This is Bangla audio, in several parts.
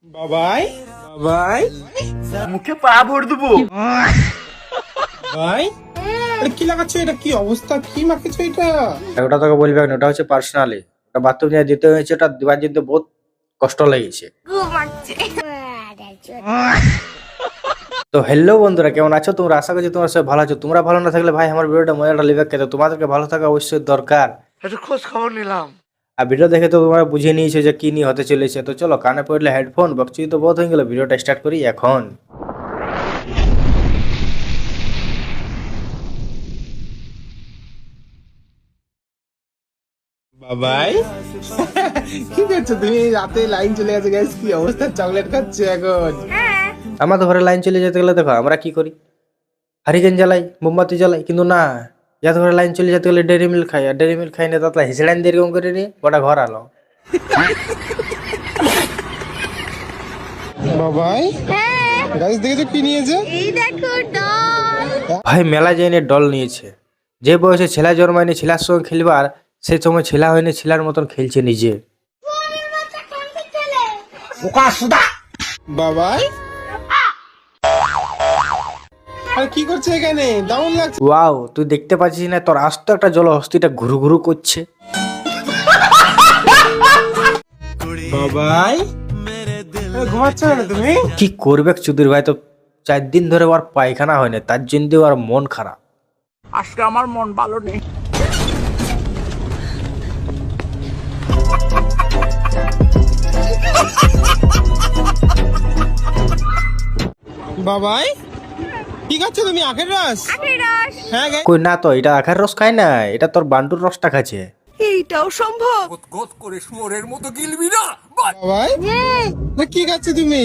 বাবাই বাবাই মুখে পা ভর দেবো। ভাই আরে কি লাগাচ্ছ? এটা কি অবস্থা? কি মাখেছো এটা? ওটা তোকে বলবে না, ওটা হচ্ছে পার্সোনালি। ওটা বাথরুম নিয়ে দিতে হয়েছে, ওটা দিবার জন্য বহুত কষ্ট লেগেছে। তো হ্যালো বন্ধুরা, কেমন আছো তোমরা? আশা করছি তোমরা সব ভালো আছো। তোমরা ভালো না থাকলে ভাই আমার ভিডিওটা মজাটা লিবে খেতে, তোমাদেরকে ভালো থাকা অবশ্যই দরকার। একটু খোঁজ খবর নিলাম। আর ভিডিও দেখে তো তোমরা বুঝে নিয়েছো যে কি নিয়ে হতে চলেছে। তো চলো, কানে পড়লে হেডফোন, বকচি তো বহুত হয়ে গেল, ভিডিওটা স্টার্ট করি এখন। বাবাই কি করছো তুমি? রাতে লাইন চলে গেছে গাইস, কি অবস্থা? চকলেট খাচ্ছে এখন? আমাদের ঘরে লাইন চলে যেতে গেলে দেখো আমরা কি করি, হারিকেন জ্বালাই, মোমবাতি জ্বালাই। কিন্তু না, যাতে ঘরে লাইন চলে যেতে গেলে ডেরি মিল্ক খাই। আর ডেরি মিল্ক খাই না তাতলা হিসড়াইন দিয়ে এরকম করে নিয়ে গোটা ঘর আলো। বাবাই গাইস দেখেছো কি নিয়েছে? এই দেখো ডল। ভাই মেলা যাইনি, ডল নিয়েছে। যে বয়সে ছেলা জন্মায়নি ছেলার সঙ্গে খেলবার, সেই সময় ছেলা হয়নি ছেলার মতন খেলছে নিজে। বাবাই আর কি করছে এখানে? দারুণ লাগছে। ওয়াও, তুই দেখতে পাচ্ছিস না তোর আস্ত একটা জল হস্তিটা ঘুরু ঘুরু করছে। বাবাই ঘুমাচ্ছ না তুমি? কি করবে চুদির ভাই, তো 4 দিন ধরে ওর পায়খানা হয় না, তার জন্য ওর মন খারাপ। আজকে আমার মন ভালো নেই। বাবাই কি খাচ্ছ তুমি? আখের রস? হ্যাঁ গাইস কই না তো, এটা আখার রস খায় না, এটা তোর বান্ডুর রসটা খাচ্ছে। এইটাও সম্ভব। বাবাই কি খাচ্ছ তুমি?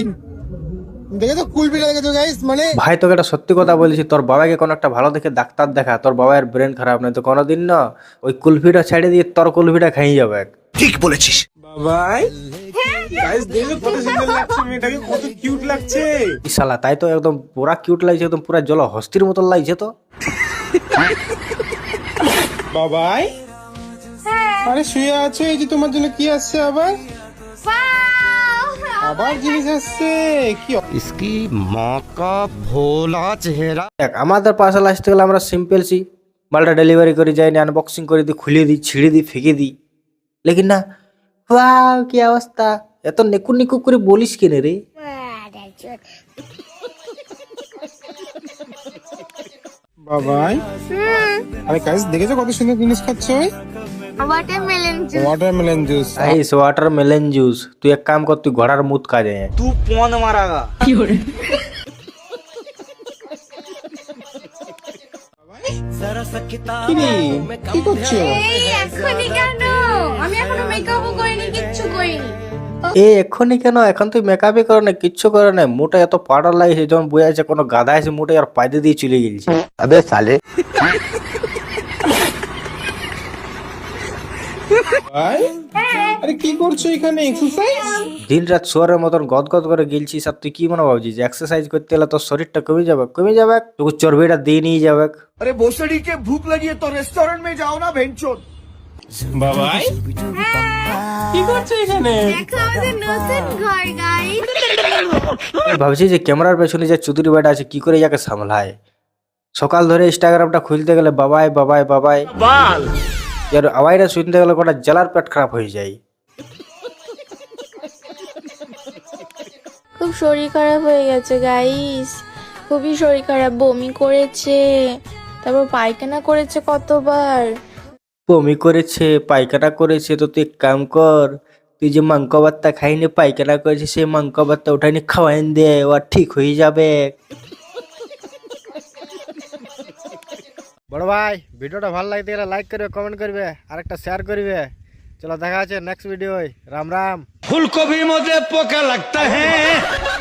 দেখেছো কুলপিটা দেখেছো গাইস? মানে ভাই তোকে একটা সত্যি কথা বলেছি, তোর বাবাকে কোনো একটা ভালো দেখে ডাক্তার দেখা। তোর বাবার ব্রেন খারাপ নয় তো কোনোদিন না ওই কুলফিটা ছেড়ে দিয়ে তোর কুলফিটা খাই যাবে। বাবাই গাইস দেখো কত সুন্দর লাগছে মেয়েটাকে, কত কিউট লাগছে। শালা তাই তো একদম পুরা কিউট লাগছে, একদম পুরা জল হস্তির মতন লাগছে তো। বাবাই আরে শুয়ে আছো, এই যে তোমার জন্য কি আসছে আবার? আবার জিনিস আসছে কি? इसकी माँ का भोला चेहरा। দেখ আমাদের পার্সেল আসতে গেলে আমরা সিম্পল সি মালটা ডেলিভারি করে যাই না, আনবক্সিং করে দিই, খুলে দিই, ছিঁড়ে দিই, ফেঁকে দিই। লেকিন না, ওয়াও কি অবস্থা, এত নেকু নেকু করে বলিস কেন রে? বাবাই আরে গাইস দেখেছো কত সুন্দর জিনিস খাচ্ছে? Watermelon juice. Watermelon juice. Ice watermelon juice. তুই এক কাম কর, তুই ঘোড়ার মুত খা যায়। तू कौन मारागा? কি করছো? এই এখনই কেন? আমি এখনো মেকআপও করিনি, কিচ্ছু করিনি। এ এক্ষুনি কেন? এখন তুই মেকআপই করে না, কিচ্ছু করে না, মুটে এত পাউডার লাগিয়েছে যখন বয়ে আছে কোনো গাদা এসে মুটে আর পাইতে দিয়ে চলে গেছে। अबे साले। ভাই আরে কি করছো এখানে? এক্সারসাইজ? দিন রাত শোয়ারের মতন গদগদ করে গেলছিস, আর তুই কি মনে ভাবছিস যে এক্সারসাইজ করতে গেলে তোর শরীরটা কমে যাবে? কমে যাবে, তোকে চর্বিটা দিয়ে নিয়ে যাবে। अरे भोसड़ी के भूख लगी है तो रेस्टोरेंट में जाओ ना भेंचोद। বাবাই কি করছো এখানে? দেখো আমাদের নতুন ঘর গাইস। আমি ভাবছি যে ক্যামেরার পেছনে যে চুদুরি বেটা আছে কি করে যাকে সামলায়। সকাল ধরে ইনস্টাগ্রামটা খুলতে গেলে বাবাই বাবাই বাবাই, बाल আর আওয়াজটা শুনতে গেলে কটা জেলার পেট খারাপ হয়ে যায়। খুব শরীর খারাপ হয়ে গেছে গাইস, খুবই শরীর খারাপ। বমি করেছে, তারপর পায়খানা করেছে কতবার। বমি করেছে, পায়খানা করেছে, তো তুই এক কাম কর, তুই যে মাংস ভাতটা খাইনি পায়খানা করেছে, সেই মাংস ভাতটা ওঠাইনি খাওয়াইন দে, ও আর ঠিক হয়ে যাবে। বড় ভাই ভিডিওটা ভালো লাগতে গেলে লাইক করবে, কমেন্ট করবে, আর একটা শেয়ার করবে। চলো দেখা আছে নেক্সট ভিডিও। রাম রাম। फूलगोभी मुझे पोका लगता है।